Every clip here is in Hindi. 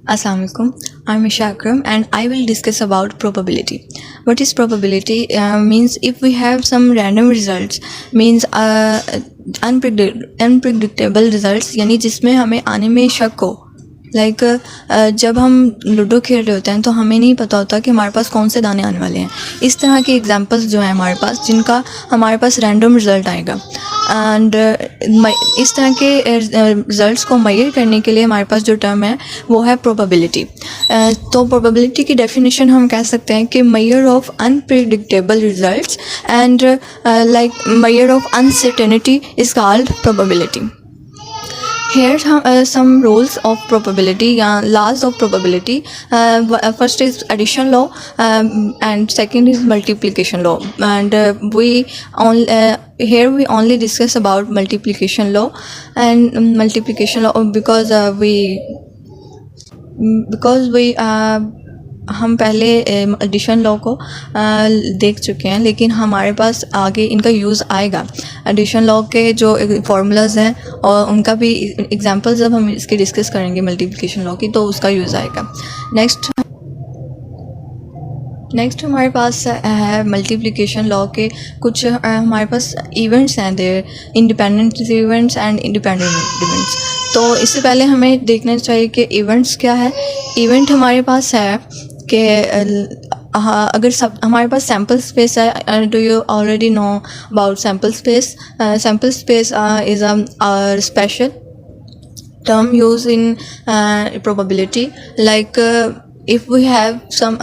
Assalamualaikum. I'm Isha Akram and I will discuss about probability. What is probability? Means if we have some random results, means unpredictable results, यानी जिसमें हमें आने में शक हो. लाइक जब हम लूडो खेल रहे होते हैं तो हमें नहीं पता होता कि हमारे पास कौन से दाने आने वाले हैं. इस तरह के एग्जांपल्स जो हैं हमारे पास, जिनका हमारे पास रैंडम रिज़ल्ट आएगा. एंड इस तरह के रिज़ल्ट्स को मेजर करने के लिए हमारे पास जो टर्म है वो है प्रोबेबिलिटी. तो प्रोबेबिलिटी की डेफिनेशन हम कह सकते हैं कि measure of unpredictable results and like measure of uncertainty is called probability. Here some rules of probability, laws of probability. First is addition law, and second is multiplication law. And here we only discuss about multiplication law and multiplication law because we हम पहले एडिशन लॉ को देख चुके हैं, लेकिन हमारे पास आगे इनका यूज़ आएगा. एडिशन लॉ के जो फार्मूलाज हैं और उनका भी एग्जांपल जब हम इसकी डिस्कस करेंगे मल्टीप्लिकेशन लॉ की, तो उसका यूज़ आएगा. नेक्स्ट हमारे पास है मल्टीप्लिकेशन लॉ के कुछ हमारे पास इवेंट्स हैं, there independent events and independent events. तो इससे पहले हमें देखना चाहिए कि इवेंट्स क्या है. इवेंट हमारे पास है कि अगर सब हमारे पास सैम्पल स्पेस है. Do you already know about sample space? Sample space is a special term used in probability. Like if we have some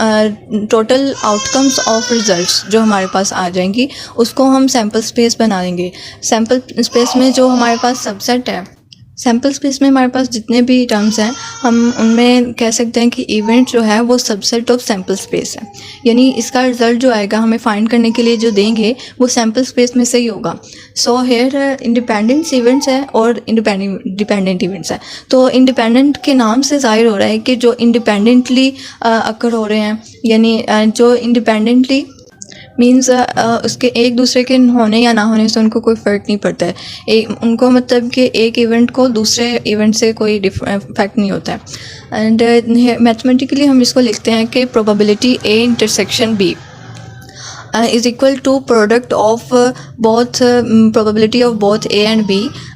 total outcomes of results जो हमारे पास आ जाएंगी, उसको हम सैम्पल स्पेस बना देंगे. सैम्पल स्पेस में जो हमारे पास सबसेट है, सैम्पल स्पेस में हमारे पास जितने भी टर्म्स हैं, हम उनमें कह सकते हैं कि इवेंट जो है वो सबसेट ऑफ सैम्पल स्पेस है. यानी इसका रिज़ल्ट जो आएगा हमें फाइंड करने के लिए जो देंगे वो सैम्पल स्पेस में से ही होगा. सो हेयर इंडिपेंडेंट इवेंट्स है और डिपेंडेंट इवेंट्स है. तो इंडिपेंडेंट के नाम से ज़ाहिर हो रहा है कि जो इंडिपेंडेंटली अकर हो रहे हैं, यानी जो इंडिपेंडेंटली मीन्स उसके एक दूसरे के होने या ना होने से उनको कोई फ़र्क नहीं पड़ता है. उनको मतलब कि एक इवेंट को दूसरे इवेंट से कोई इफेक्ट नहीं होता है. एंड मैथमेटिकली हम इसको लिखते हैं कि probability A intersection B is equal to product of both probability of both A and B,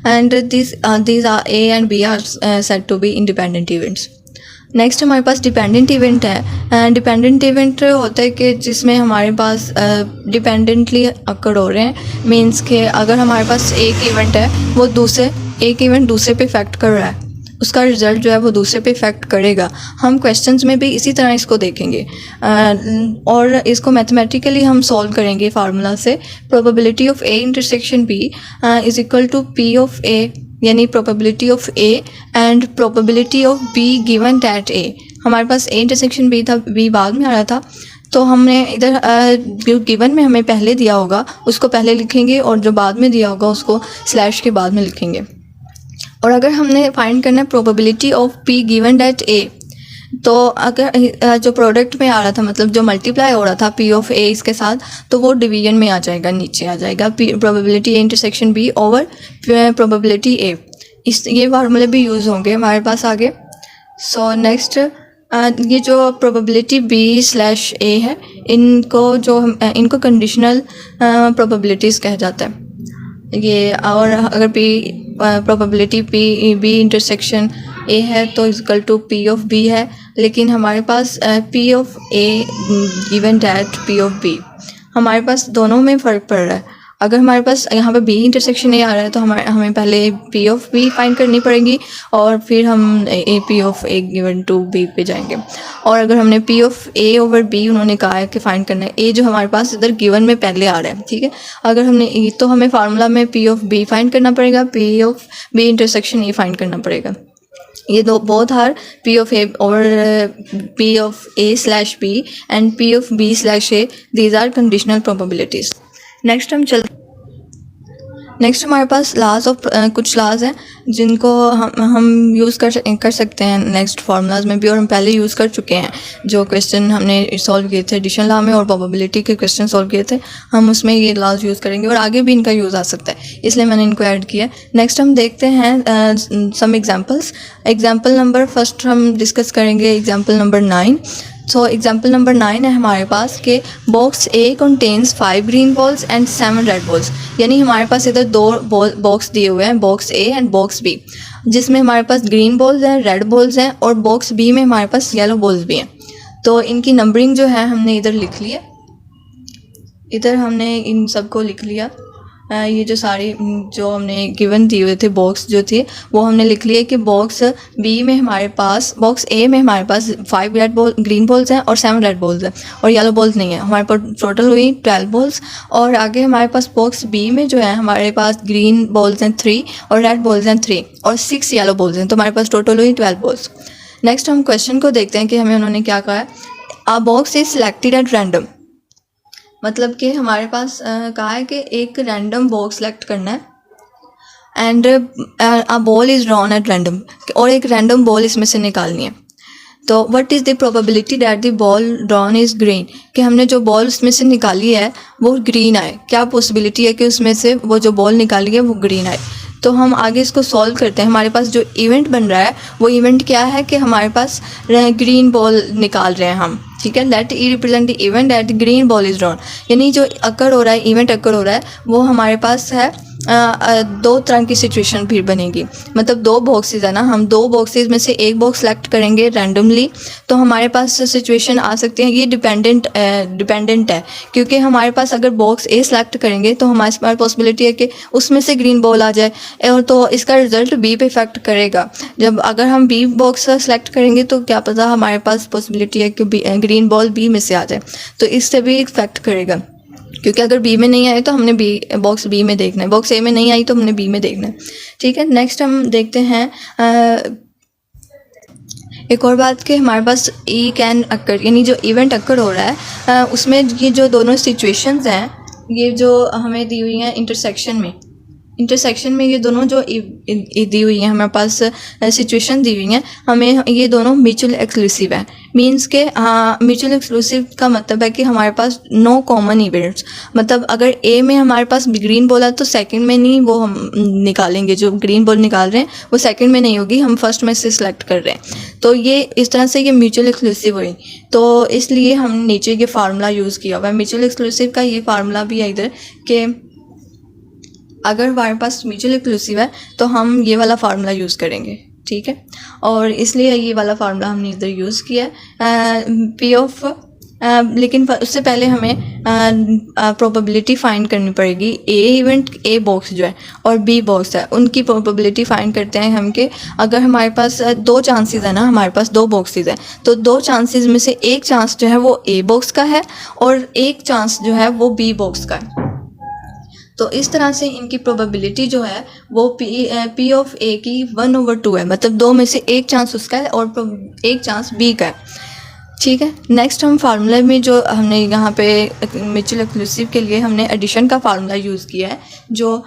and these are A and B are said to be independent events. Next हमारे पास डिपेंडेंट इवेंट है. डिपेंडेंट इवेंट होता है कि जिसमें हमारे पास डिपेंडेंटली अकर हो रहे हैं. मींस कि अगर हमारे पास एक इवेंट है, वो एक इवेंट दूसरे पे इफेक्ट कर रहा है, उसका रिज़ल्ट जो है वो दूसरे पे इफेक्ट करेगा. हम क्वेश्चंस में भी इसी तरह इसको देखेंगे और इसको मैथमेटिकली हम सॉल्व करेंगे फार्मूला से. Probability of A intersection B is equal to P of A, यानी probability of A and probability of B given that A. हमारे पास A इंटरसेक्शन B था, B बाद में आ रहा था, तो हमने इधर जो गिवन में हमें पहले दिया होगा उसको पहले लिखेंगे और जो बाद में दिया होगा उसको स्लैश के बाद में लिखेंगे. और अगर हमने फाइंड करना है probability of P given that A, तो अगर जो प्रोडक्ट में आ रहा था, मतलब जो मल्टीप्लाई हो रहा था P ऑफ A इसके साथ, तो वो डिवीजन में आ जाएगा, नीचे आ जाएगा probability A intersection B over probability A. ये फार्मूले भी यूज़ होंगे हमारे पास आगे. सो नेक्स्ट ये जो प्रोबेबिलिटी B/A है, इनको कंडीशनल प्रोबेबिलिटीज़ कहा जाता है ये. और अगर प्रोबेबिलिटी B इंटरसेक्शन A है तो equal to P of B है, लेकिन हमारे पास P of A given that P of B, हमारे पास दोनों में फ़र्क पड़ रहा है. अगर हमारे पास यहाँ पे B इंटरसेक्शन A आ रहा है तो हमें पहले P ऑफ B फाइंड करनी पड़ेगी और फिर हम P of A given to B पे जाएंगे. और अगर हमने P of A over B उन्होंने कहा है कि फाइंड करना है, A जो हमारे पास इधर गिवन में पहले आ रहा है, ठीक है. अगर हमने तो हमें फार्मूला में P ऑफ B फाइंड करना पड़ेगा, P of B intersection A find करना पड़ेगा. ये दो both are P of A और P of A/B and P of B/A. These are conditional probabilities. Next हम नेक्स्ट हमारे पास लाज ऑफ कुछ लाज हैं जिनको हम यूज़ कर सकते हैं नेक्स्ट फार्मूलाज में भी, और हम पहले यूज़ कर चुके हैं। जो क्वेश्चन हमने सॉल्व किए थे एडिशन लॉ में और प्रोबेबिलिटी के क्वेश्चन सॉल्व किए थे, हम उसमें ये लाज यूज़ करेंगे और आगे भी इनका यूज़ आ सकता है, इसलिए मैंने इनको ऐड किया। नेक्स्ट हम देखते हैं some examples. Example number first हम डिस्कस करेंगे example number 9। So example number 9 है हमारे पास कि box A contains 5 green balls and 7 red balls. यानी हमारे पास इधर दो बॉक्स दिए हुए हैं, box A and box B, जिसमें हमारे पास ग्रीन बॉल्स हैं, रेड बॉल्स हैं, और बॉक्स बी में हमारे पास येलो बॉल्स भी हैं। तो इनकी नंबरिंग जो है हमने इधर लिख लिया, इधर हमने इन सबको लिख लिया। ये जो सारे जो हमने गिवन दिए हुए थे बॉक्स जो थे वो हमने लिख लिए कि बॉक्स बी में हमारे पास, बॉक्स ए में हमारे पास 5 रेड बॉल ग्रीन बॉल्स हैं और 7 रेड बॉल्स हैं, और येलो बॉल्स नहीं है। हमारे पास टोटल हुई 12 बॉल्स। और आगे हमारे पास बॉक्स बी में जो है हमारे पास ग्रीन बॉल्स हैं 3 और रेड बॉल्स हैं 3 और 6 येलो बॉल्स हैं, तो हमारे पास टोटल हुई 12 बॉल्स। नेक्स्ट हम क्वेश्चन को देखते हैं कि हमें उन्होंने क्या कहा है। अ box is selected at random, मतलब कि हमारे पास कहा है कि एक रैंडम बॉक्स सेलेक्ट करना है, and a ball is drawn at random, और एक रैंडम बॉल इसमें से निकालनी है। तो what is the probability that the ball drawn is green, कि हमने जो बॉल उसमें से निकाली है वो ग्रीन आए। क्या पॉसिबिलिटी है कि उसमें से वो जो बॉल निकाली है वो ग्रीन आए। तो हम आगे इसको सॉल्व करते हैं। हमारे पास जो इवेंट बन रहा है वो इवेंट क्या है कि हमारे पास ग्रीन बॉल निकाल रहे हैं हम, ठीक है। Let E represent the event that green ball is drawn, यानी जो अकर हो रहा है, इवेंट अकर हो रहा है, वो हमारे पास है दो तरह की सिचुएशन फिर बनेगी। मतलब दो बॉक्सेस है ना, हम दो बॉक्सेस में से एक बॉक्स सेलेक्ट करेंगे रैंडमली, तो हमारे पास सिचुएशन आ सकती है। ये डिपेंडेंट है, क्योंकि हमारे पास अगर बॉक्स ए सेलेक्ट करेंगे तो हमारे पास पॉसिबिलिटी है कि उसमें से ग्रीन बॉल आ जाए, और तो इसका रिजल्ट बी पे इफेक्ट करेगा। जब अगर हम बी बॉक्स सेलेक्ट करेंगे तो क्या पता हमारे पास पॉसिबिलिटी है कि ग्रीन बॉल बी में से आ जाए, तो इससे भी इफेक्ट करेगा। क्योंकि अगर बी में नहीं आए तो हमने बॉक्स बी में देखना है, बॉक्स ए में नहीं आई तो हमने बी में देखना है, ठीक है। नेक्स्ट हम देखते हैं एक और बात कि हमारे पास ई कैन अकर, यानी जो इवेंट अकर हो रहा है उसमें ये जो दोनों सिचुएशंस हैं, ये जो हमें दी हुई हैं इंटरसेक्शन में ये दोनों जो दी हुई हैं हमारे पास सिचुएशन दी हुई हैं, हमें ये दोनों म्यूचुअल एक्सक्लूसिव है। मींस के म्यूचुअल एक्सक्लूसिव का मतलब है कि हमारे पास नो कॉमन इवेंट्स, मतलब अगर ए में हमारे पास ग्रीन बॉल है तो सेकंड में नहीं वो हम निकालेंगे, जो ग्रीन बॉल निकाल रहे हैं वो सेकंड में नहीं होगी, हम फर्स्ट में से सिलेक्ट कर रहे हैं। तो ये इस तरह से ये म्यूचुअल एक्सक्लूसिव हुई, तो इसलिए हम नीचे ये फार्मूला यूज़ किया हुआ है। म्यूचुअल एक्सक्लूसिव का ये फार्मूला भी है इधर कि अगर हमारे पास म्यूचुअल एक्सक्लूसिव है तो हम ये वाला फार्मूला यूज़ करेंगे, ठीक है। और इसलिए ये वाला फार्मूला हमने इधर यूज़ किया है पी ऑफ, लेकिन उससे पहले हमें प्रोबेबिलिटी फाइंड करनी पड़ेगी। ए इवेंट ए बॉक्स जो है और बी बॉक्स है, उनकी प्रोबेबिलिटी फाइंड करते हैं हम कि अगर हमारे पास दो चांसेस है ना, हमारे पास दो बॉक्सेस हैं, तो दो चांसेस में से एक चांस जो है वो ए बॉक्स का है और एक चांस जो है वो बी बॉक्स का है। तो इस तरह से इनकी प्रोबेबिलिटी जो है वो पी ऑफ ए की 1/2 है, मतलब दो में से एक चांस उसका है और एक चांस बी का है, ठीक है। नेक्स्ट हम फार्मूला में जो हमने यहाँ पे म्यूचुअल एक्सक्लूसिव के लिए हमने एडिशन का फार्मूला यूज़ किया है, जो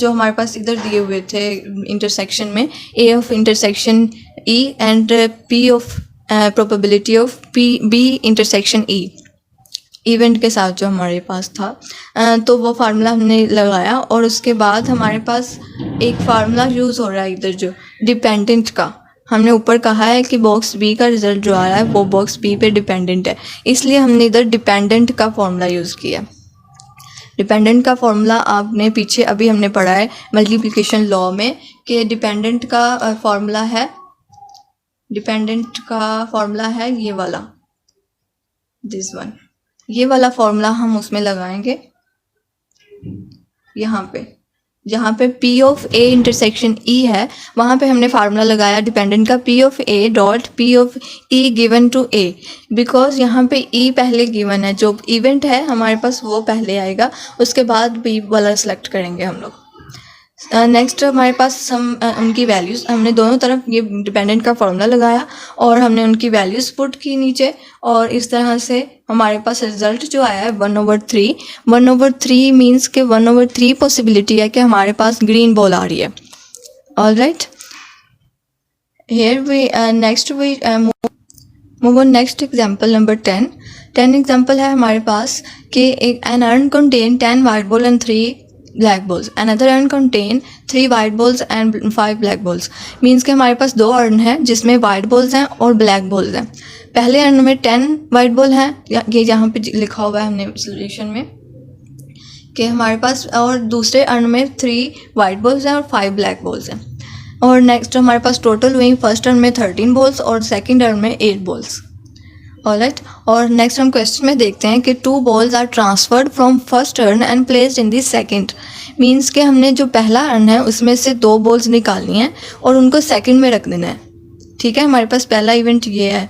हमारे पास इधर दिए हुए थे इंटरसेक्शन में, A of intersection E and P of probability of B intersection E event के साथ जो हमारे पास था। तो वो फार्मूला हमने लगाया और उसके बाद हमारे पास एक फार्मूला यूज़ हो रहा है इधर जो डिपेंडेंट का। हमने ऊपर कहा है कि बॉक्स बी का रिजल्ट जो आ रहा है वो बॉक्स बी पे डिपेंडेंट है, इसलिए हमने इधर डिपेंडेंट का फार्मूला यूज़ किया। डिपेंडेंट का फार्मूला आपने पीछे अभी हमने पढ़ा है मल्टीप्लिकेशन लॉ में कि डिपेंडेंट का फार्मूला है ये वाला, दिस वन, ये वाला फार्मूला हम उसमें लगाएंगे यहाँ पे, जहाँ पे P of A intersection E है वहाँ पे हमने फार्मूला लगाया डिपेंडेंट का P of A dot P of E given to A, because यहाँ पे E पहले गिवन है, जो इवेंट है हमारे पास वो पहले आएगा, उसके बाद B वाला सेलेक्ट करेंगे हम लोग। नेक्स्ट हमारे पास उनकी वैल्यूज़, हमने दोनों तरफ ये डिपेंडेंट का फॉर्मूला लगाया और हमने उनकी वैल्यूज़ पुट की नीचे, और इस तरह से हमारे पास रिजल्ट जो आया है 1/3। 1/3 मीन्स के 1/3 पॉसिबिलिटी है कि हमारे पास ग्रीन बॉल आ रही है। Alright, here we next we move on next example number 10 example है हमारे पास कि एक an urn contain 10 white ball and 3 black balls, another urn contain 3 white balls and 5 black balls. Means के हमारे पास 2 अर्न हैं जिसमें वाइट बॉल्स हैं और ब्लैक बॉल्स हैं। पहले अर्न में 10 वाइट बॉल हैं, ये यहाँ पे लिखा हुआ है हमने सोल्यूशन में कि हमारे पास, और दूसरे अर्न में 3 वाइट बॉल्स हैं और 5 ब्लैक बॉल्स हैं। और नेक्स्ट हमारे पास टोटल हुई फर्स्ट अर्न में 13 बॉल्स और सेकेंड अर्न में 8 बॉल्स। ऑलराइट, और नेक्स्ट हम क्वेश्चन में देखते हैं कि 2 balls are transferred from first urn and placed in the second. Means के हमने जो पहला अर्न है उसमें से 2 बॉल्स निकालनी है और उनको सेकंड में रख देना है। ठीक है, हमारे पास पहला इवेंट ये है।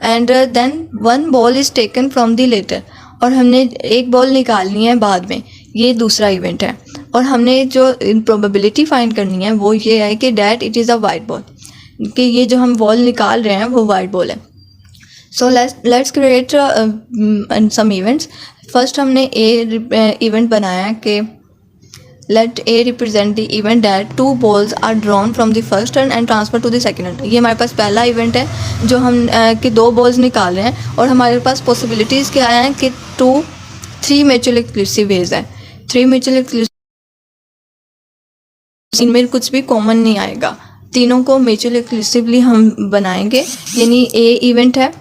And then 1 ball is taken from the latter, और हमने एक बॉल निकालनी है बाद में, ये दूसरा इवेंट है। और हमने जो प्रोबेबिलिटी फाइंड करनी है वो ये है कि that it is a white ball, कि ये जो हम बॉल निकाल रहे हैं वो वाइट बॉल है। So let's create some events. First हमने इवेंट बनाया कि let A represent the event that 2 balls are drawn from the first urn and transfer to the second urn. ये हमारे पास पहला इवेंट है जो हम कि 2 बॉल्स निकाल रहे हैं, और हमारे पास पॉसिबिलिटीज़ क्या हैं कि 3 म्यूचुअल एक्सक्लूसिव वेज है। 3 म्यूचुअल एक्सक्लूसिव, इनमें कुछ भी कॉमन नहीं आएगा, तीनों को म्यूचुअल एक्सक्लूसिवली हम बनाएंगे। यानी ए इवेंट है,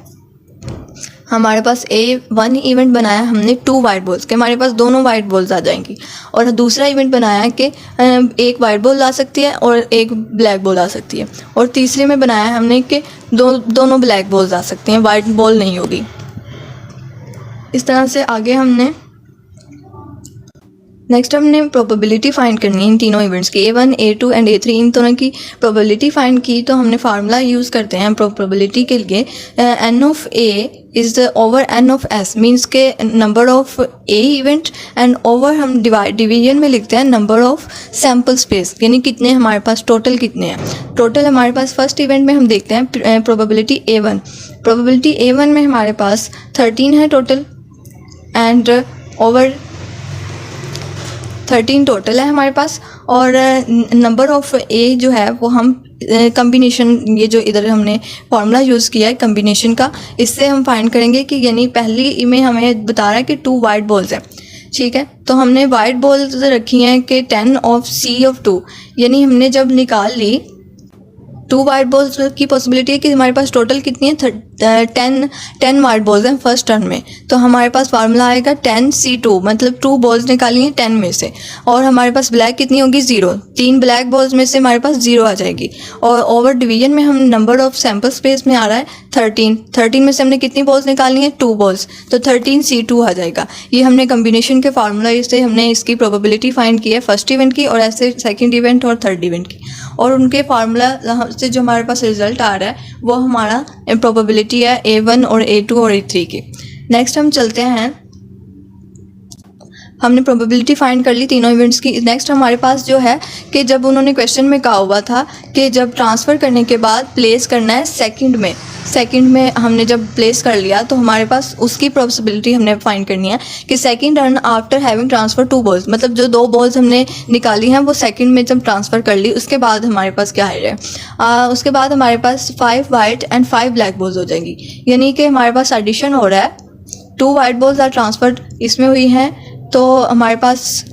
हमारे पास वन इवेंट बनाया हमने 2 वाइट बॉल्स के, हमारे पास दोनों वाइट बॉल्स आ जाएंगी। और दूसरा इवेंट बनाया कि एक वाइट बॉल आ सकती है और एक ब्लैक बॉल आ सकती है। और तीसरे में बनाया हमने कि दोनों ब्लैक बॉल्स आ सकती हैं, वाइट बॉल नहीं होगी। इस तरह से आगे हमने नेक्स्ट हमने प्रोबेबिलिटी फाइंड करनी है इन तीनों इवेंट्स की, A1, A2 एंड A3। इन दोनों की प्रोबेबिलिटी फाइंड की तो हमने फार्मूला यूज़ करते हैं प्रोबेबिलिटी के लिए, N of A is over N of S। Means के number of A event and over हम डिवीजन में लिखते हैं नंबर ऑफ सैम्पल स्पेस, यानी कितने हमारे पास टोटल कितने हैं। टोटल हमारे पास फर्स्ट इवेंट में हम देखते हैं प्रोबेबिलिटी A1। प्रोबेबिलिटी A1 में हमारे पास 13 है टोटल, एंड ओवर 13 टोटल है हमारे पास। और नंबर ऑफ ए जो है वो हम कम्बिनेशन, ये जो इधर हमने फार्मूला यूज़ किया है कम्बिनेशन का, इससे हम फाइंड करेंगे कि यानी पहली में हमें बता रहा है कि 2 वाइट बॉल्स हैं। ठीक है, तो हमने वाइट बॉल्स रखी हैं कि 10 ऑफ C ऑफ 2, यानी हमने जब निकाल ली 2 वाइट बॉल्स की पॉसिबिलिटी है कि हमारे पास टोटल कितनी है 10 वाइट बॉल्स हैं फर्स्ट टर्न में। तो हमारे पास फार्मूला आएगा 10C2, मतलब 2 बॉल्स निकाली हैं 10 में से, और हमारे पास ब्लैक कितनी होगी 0, 3 ब्लैक बॉल्स में से हमारे पास 0 आ जाएगी। और ओवर डिवीजन में हम नंबर ऑफ सैम्पल स्पेस में आ रहा है 13 में से हमने कितनी बॉल्स निकाली हैं 2 बॉल्स, तो 13C2 आ जाएगा। ये हमने कम्बिनेशन के फार्मूला से हमने इसकी प्रोबेबिलिटी फाइंड की है फर्स्ट इवेंट की, और ऐसे सेकेंड इवेंट और थर्ड इवेंट की। और उनके फार्मूला से जो हमारे पास रिजल्ट आ रहा है वो हमारा प्रोबेबिलिटी है A1 और A2 और A3 की। नेक्स्ट हम चलते हैं, हमने प्रोबेबिलिटी फाइंड कर ली तीनों इवेंट्स की। नेक्स्ट हमारे पास जो है कि जब उन्होंने क्वेश्चन में कहा हुआ था कि जब ट्रांसफ़र करने के बाद प्लेस करना है सेकंड में हमने जब प्लेस कर लिया तो हमारे पास उसकी प्रोबेबिलिटी हमने फाइंड करनी है कि second run after having transfer 2 balls, मतलब जो 2 बॉल्स हमने निकाली हैं वो सेकंड में जब ट्रांसफ़र कर ली उसके बाद हमारे पास क्या है, उसके बाद हमारे पास 5 वाइट एंड 5 ब्लैक बॉल्स हो जाएंगी। यानी कि हमारे पास एडिशन हो रहा है, 2 वाइट बॉल्स आर ट्रांसफर्ड इसमें हुई हैं, तो हमारे पास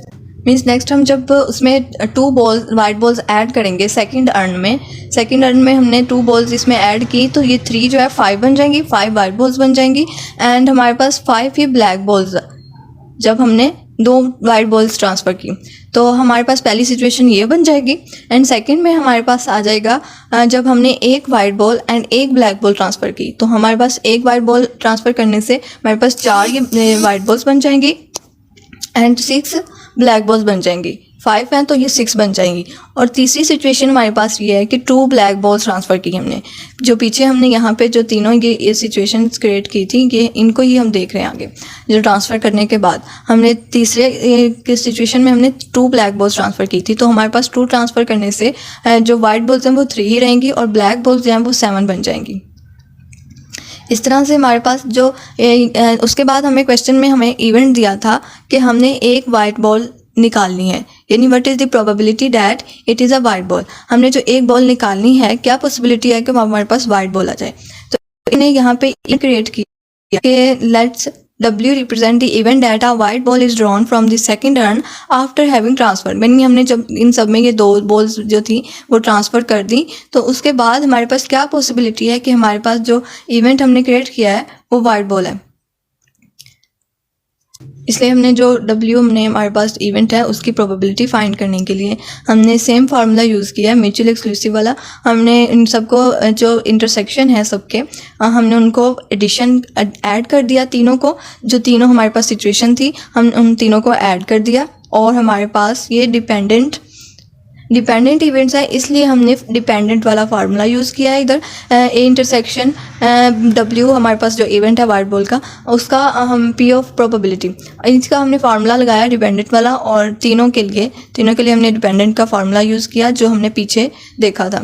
मीन्स नेक्स्ट हम जब उसमें 2 वाइट बॉल्स ऐड करेंगे सेकंड अर्न में हमने 2 बॉल्स इसमें ऐड की तो ये 3 जो है 5 बन जाएंगी, 5 वाइट बॉल्स बन जाएंगी, एंड हमारे पास 5 ही ब्लैक बॉल्स जब हमने 2 वाइट बॉल्स ट्रांसफ़र की तो हमारे पास पहली सिचुएशन ये बन जाएगी। एंड सेकंड में हमारे पास आ जाएगा जब हमने 1 white ball and 1 black ball transfer की तो हमारे पास 1 वाइट बॉल ट्रांसफ़र करने से हमारे पास 4 ये वाइट बॉल्स बन जाएंगी एंड 6 ब्लैक बॉल्स बन जाएंगी। 5 हैं तो ये 6 बन जाएंगी। और तीसरी सिचुएशन हमारे पास ये है कि 2 ब्लैक बॉल्स ट्रांसफ़र की हमने, जो पीछे हमने यहाँ पे जो तीनों ये सिचुएशन क्रिएट की थी, ये इनको ही हम देख रहे हैं आगे। जो ट्रांसफ़र करने के बाद हमने तीसरे सिचुएशन में हमने 2 ब्लैक बॉल्स ट्रांसफ़र की थी, तो हमारे पास 2 ट्रांसफ़र करने से जो वाइट बॉल्स हैं वो 3 ही रहेंगी और ब्लैक बॉल्स जो हैं वो 7 बन जाएंगी। इस तरह से हमारे पास जो उसके बाद हमें क्वेश्चन में हमें इवेंट दिया था कि हमने एक वाइट बॉल निकालनी है, यानी what is the probability that it is a white ball. हमने जो एक बॉल निकालनी है, क्या पॉसिबिलिटी है कि हमारे पास वाइट बॉल आ जाए। तो इन्हें यहाँ पे क्रिएट किया कि let's W represent the event that a white ball is drawn from the second urn after having transferred। मैंने हमने जब इन सब में ये 2 बॉल्स जो थी वो ट्रांसफ़र कर दी, तो उसके बाद हमारे पास क्या पॉसिबिलिटी है कि हमारे पास जो इवेंट हमने क्रिएट किया है वो वाइट बॉल है। इसलिए हमने जो W हमने हमारे पास इवेंट है उसकी प्रोबेबिलिटी फाइंड करने के लिए हमने सेम फार्मूला यूज़ किया है, म्यूचुअल एक्सक्लूसिव वाला। हमने इन सबको जो इंटरसेक्शन है सबके, हमने उनको एडिशन ऐड कर दिया, तीनों को, जो तीनों हमारे पास सिचुएशन थी हम उन तीनों को ऐड कर दिया, और हमारे पास ये डिपेंडेंट इवेंट्स है, इसलिए हमने डिपेंडेंट वाला फार्मूला यूज़ किया है इधर। ए इंटरसेक्शन W हमारे पास जो इवेंट है वाइट बॉल का, उसका हम P ऑफ प्रोबेबिलिटी, इसका हमने फार्मूला लगाया डिपेंडेंट वाला, और तीनों के लिए हमने डिपेंडेंट का फार्मूला यूज़ किया जो हमने पीछे देखा था।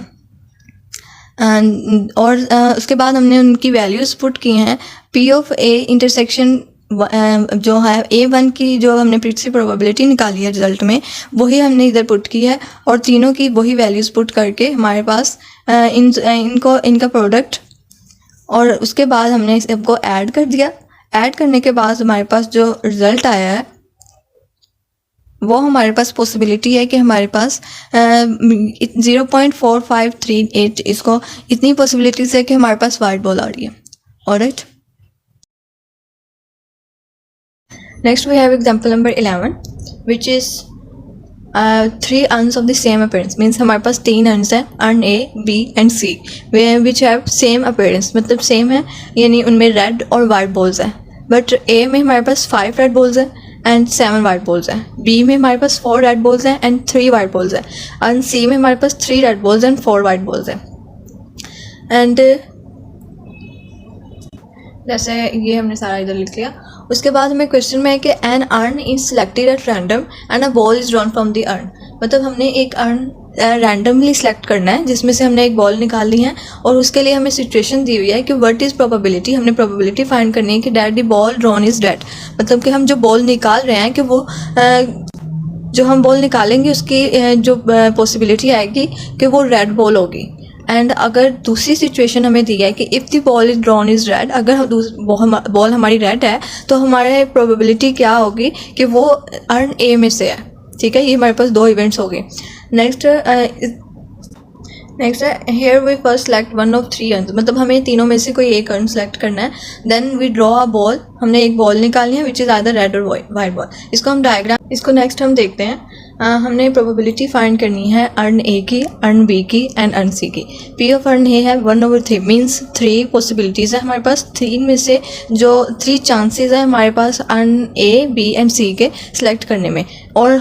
और उसके बाद हमने उनकी वैल्यूज़ पुट की हैं। P ऑफ A इंटरसेक्शन जो है A1 की जो हमने पिछली प्रोबेबिलिटी निकाली है रिजल्ट में, वही हमने इधर पुट की है, और तीनों की वही वैल्यूज़ पुट करके हमारे पास इनका प्रोडक्ट, और उसके बाद हमने सबको ऐड कर दिया। ऐड करने के बाद हमारे पास जो रिज़ल्ट आया है वो हमारे पास पॉसिबिलिटी है कि हमारे पास 0.4538, इसको इतनी पॉसिबिलिटीज़ है कि हमारे पास वाइट बॉल आ रही है। Alright, next we have example number 11, which is 3 urns of the same appearance, means हमारे पास 3 urns हैं, urn A, B and C, which have same appearance, मतलब सेम है, यानी उनमें रेड और वाइट बॉल्स हैं। बट A में हमारे पास 5 रेड बॉल्स हैं एंड 7 वाइट बॉल्स हैं। B में हमारे पास 4 रेड बॉल्स हैं एंड 3 वाइट बॉल्स हैं। urn C में हमारे पास 3 red balls and 4 white balls हैं। एंड जैसे ये हमने सारा इधर लिख लिया। उसके बाद हमें क्वेश्चन में है कि an urn is selected at random and a ball is drawn from the urn, मतलब हमने एक अर्न रैंडमली सेलेक्ट करना है जिसमें से हमने एक बॉल निकालनी है, और उसके लिए हमें सिचुएशन दी हुई है कि व्हाट इज़ प्रोबेबिलिटी, हमने प्रोबेबिलिटी फाइंड करनी है कि that the ball drawn is red, मतलब कि हम जो बॉल निकाल रहे हैं कि वो जो हम बॉल निकालेंगे उसकी जो पॉसिबिलिटी आएगी कि वो रेड बॉल होगी। एंड अगर दूसरी सिचुएशन हमें दी है कि if the ball is drawn is red, अगर बॉल हमारी रेड है तो हमारे प्रोबेबिलिटी क्या होगी कि वो अर्न ए में से है। ठीक है, ये हमारे पास 2 इवेंट्स हो गए। नेक्स्ट है here we first select 1 of 3 urns, मतलब हमें तीनों में से कोई एक अर्न सेलेक्ट करना है। Then we draw a ball, हमने एक बॉल निकालनी है विच इज़ आइदर रेड और वाइट बॉल। इसको हम डायग्राम, इसको नेक्स्ट हम देखते हैं। हमने प्रोबेबिलिटी फाइंड करनी है अर्न ए की, अर्न बी की एंड अर्न सी की। पी ऑफ अर्न ए है 1/3, मीन्स 3 पॉसिबिलिटीज़ है हमारे पास। 3 में से जो 3 चांसेस है हमारे पास अर्न ए, बी एंड सी के सिलेक्ट करने में, और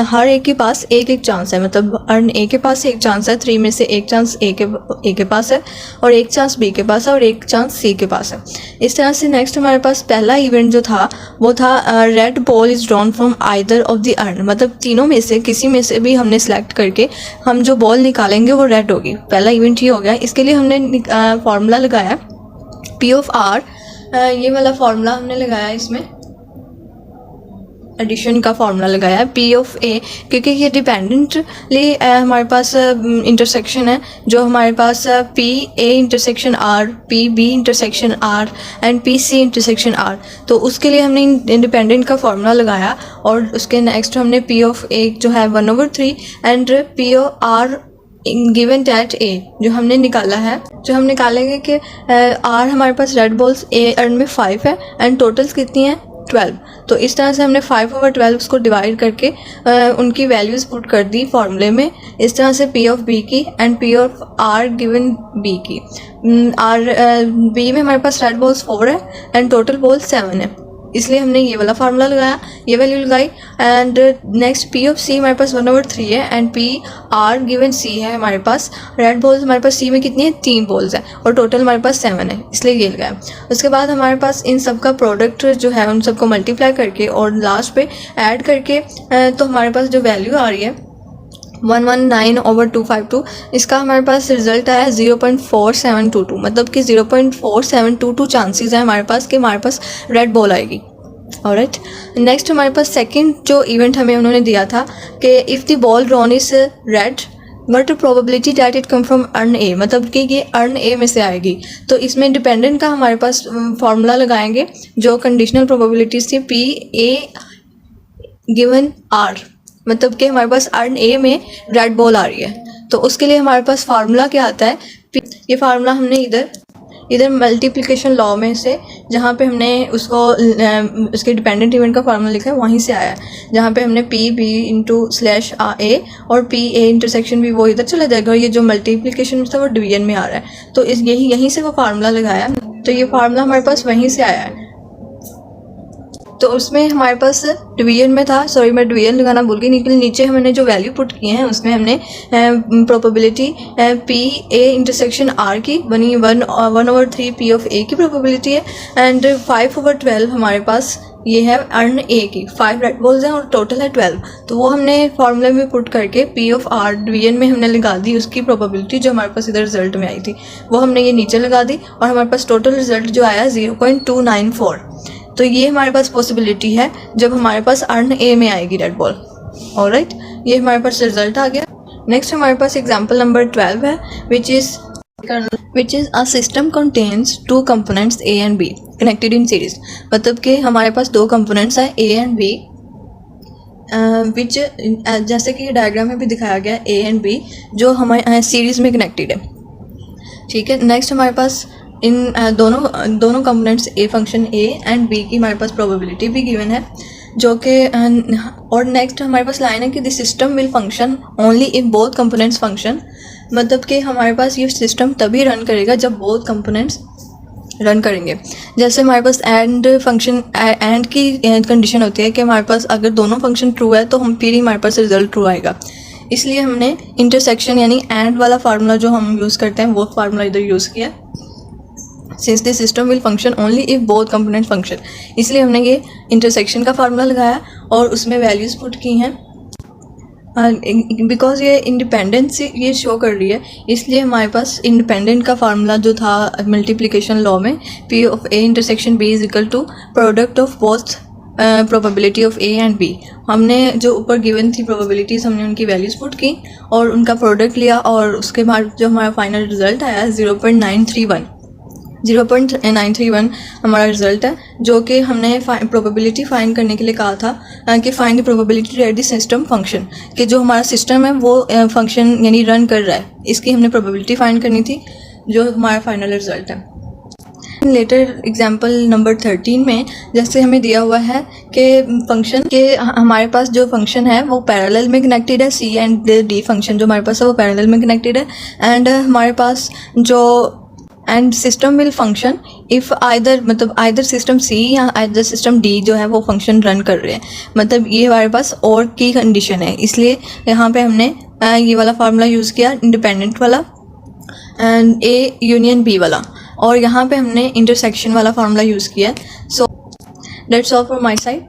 हर एक के पास एक एक चांस है, मतलब अर्न ए के पास एक चांस है, 3 में से एक चांस ए के पास है, और एक चांस बी के पास है, और एक चांस सी के पास है। इस तरह से नेक्स्ट हमारे पास पहला इवेंट जो था वो था red ball is drawn from either of the urn, मतलब तीनों में से किसी में से भी हमने सेलेक्ट करके हम जो बॉल निकालेंगे वो रेड होगी। पहला इवेंट ये हो गया। इसके लिए हमने फार्मूला लगाया P ऑफ R, ये वाला फार्मूला हमने लगाया, इसमें एडिशन का फार्मूला लगाया P ऑफ A, क्योंकि ये डिपेंडेंटली हमारे पास इंटरसेक्शन है, जो हमारे पास P A intersection R, P B intersection R and P C intersection R, तो उसके लिए हमने इंडिपेंडेंट का फार्मूला लगाया। और उसके नेक्स्ट हमने P ऑफ A जो है 1/3 and P of R given that A जो हमने निकाला है, जो हम निकालेंगे कि R हमारे पास रेड बॉल्स A अर्न में 5 है एंड टोटल्स कितनी है 12, तो इस तरह से हमने 5/12 उसको डिवाइड करके उनकी वैल्यूज़ पुट कर दी फार्मूले में। इस तरह से P ऑफ B की and P of R given B की। B में हमारे पास रेड बॉल्स 4 है एंड टोटल बॉल्स 7 है। इसलिए हमने ये वाला फार्मूला लगाया, ये वैल्यू लगाई। And next P of C हमारे पास 1/3 है and P R given C है हमारे पास। रेड बॉल्स हमारे पास सी में कितनी है, 3 बॉल्स है और टोटल हमारे पास 7 है, इसलिए ये लगाया। उसके बाद हमारे पास इन सब का प्रोडक्ट जो है उन सबको मल्टीप्लाई करके और लास्ट पे ऐड करके तो हमारे पास जो वैल्यू आ रही है 119/252, इसका हमारे पास रिजल्ट आया 0.4722, मतलब कि 0.4722 चांसेस है हमारे पास कि हमारे पास रेड बॉल आएगी। ऑलराइट, नेक्स्ट हमारे पास सेकंड जो इवेंट हमें उन्होंने दिया था कि if the ball drawn is red what probability that it come from earn ए, मतलब कि ये अर्न ए में से आएगी। तो इसमें डिपेंडेंट का हमारे पास फार्मूला लगाएंगे जो कंडीशनल प्रोबेबिलिटीज थी पी ए गिवन आर, मतलब कि हमारे पास अर्न ए में रेड बॉल आ रही है। तो उसके लिए हमारे पास फार्मूला क्या आता है, ये फार्मूला हमने इधर मल्टीप्लिकेशन लॉ में से जहाँ पे हमने उसको उसके डिपेंडेंट इवेंट का फार्मूला लिखा है वहीं से आया है, जहाँ पे हमने P B into slash A और पी ए इंटरसेक्शन भी वो इधर चला जाएगा और ये जो मल्टीप्लिकेशन था वो डिवीजन में आ रहा है। तो इस यहीं से वो फार्मूला लगाया, तो ये फार्मूला हमारे पास वहीं से आया है। तो उसमें हमारे पास डिवीजन में था, सॉरी मैं डिवीजन लगाना भूल गई, नीचे हमने जो वैल्यू पुट किए हैं उसमें हमने probability P A intersection R की बनी 1/3 पी ऑफ ए की प्रोबेबिलिटी है एंड 5/12 हमारे पास ये है अर्न ए की। 5 रेड बॉल्स हैं और टोटल है 12, तो वो हमने फार्मूले में पुट करके पी ऑफ आर डिवीजन में हमने लगा दी उसकी प्रोबेबिलिटी जो हमारे पास इधर रिजल्ट में आई थी, वो हमने ये नीचे लगा दी और हमारे पास टोटल रिजल्ट जो आया 0.294। तो ये हमारे पास पॉसिबिलिटी है जब हमारे पास अर्न ए में आएगी रेड बॉल। ऑलराइट, ये हमारे पास रिजल्ट आ गया। नेक्स्ट हमारे पास एग्जांपल नंबर 12 है which is a system contains 2 components A and B connected in series, मतलब कि हमारे पास 2 components हैं A and B which जैसे कि डायग्राम में भी दिखाया गया A and B जो हमारे सीरीज में कनेक्टेड है। ठीक है, नेक्स्ट हमारे पास इन दोनों components A function A and B की हमारे पास प्रोबेबिलिटी भी गिवन है जो कि और नेक्स्ट हमारे पास लाइन है कि this system will function only if both components function, मतलब कि हमारे पास ये सिस्टम तभी रन करेगा जब बोथ कंपोनेंट्स रन करेंगे। जैसे हमारे पास एंड फंक्शन एंड की कंडीशन होती है कि हमारे पास अगर दोनों फंक्शन ट्रू है तो हम फिर ही हमारे पास रिजल्ट ट्रू आएगा, इसलिए हमने इंटरसेक्शन यानी एंड वाला फार्मूला जो हम यूज़ करते हैं वो फार्मूला इधर यूज़ किया। Since the system will function only if both component function, इसलिए हमने ये इंटरसेक्शन का फार्मूला लगाया और उसमें वैल्यूज़ पुट की हैं। बिकॉज ये इंडिपेंडेंस ये शो कर रही है, इसलिए हमारे पास इंडिपेंडेंट का फार्मूला जो था मल्टीप्लिकेशन लॉ में P of A intersection B is equal to product of both probability of A and B. हमने जो ऊपर गिवन थी प्रोबेबिलिटीज़ हमने उनकी वैल्यूज़ पुट की और उनका प्रोडक्ट लिया और उसके बाद जो हमारा फाइनल रिजल्ट आया 0.931 हमारा रिजल्ट है, जो कि हमने प्रोबेबिलिटी फाइंड करने के लिए कहा था कि find the probability at the system function, कि जो हमारा सिस्टम है वो फंक्शन यानी रन कर रहा है, इसकी हमने प्रोबेबिलिटी फाइंड करनी थी जो हमारा फाइनल रिजल्ट है। लेटर एग्जांपल नंबर 13 में जैसे हमें दिया हुआ है कि फंक्शन के हमारे पास जो फंक्शन है वो पैरेलल में कनेक्टेड है, सी एंड डी फंक्शन जो हमारे पास है वो पैरेलल में कनेक्टेड है एंड हमारे पास जो and system will function if either system C या आइदर सिस्टम डी जो है वो फंक्शन रन कर रहे हैं, मतलब ये हमारे पास और की कंडीशन है, इसलिए यहाँ पे हमने ये वाला फार्मूला यूज़ किया इंडिपेंडेंट वाला एंड ए यूनियन बी वाला, और यहाँ पे हमने इंटरसेक्शन वाला फार्मूला यूज़ किया। So that's all from my side.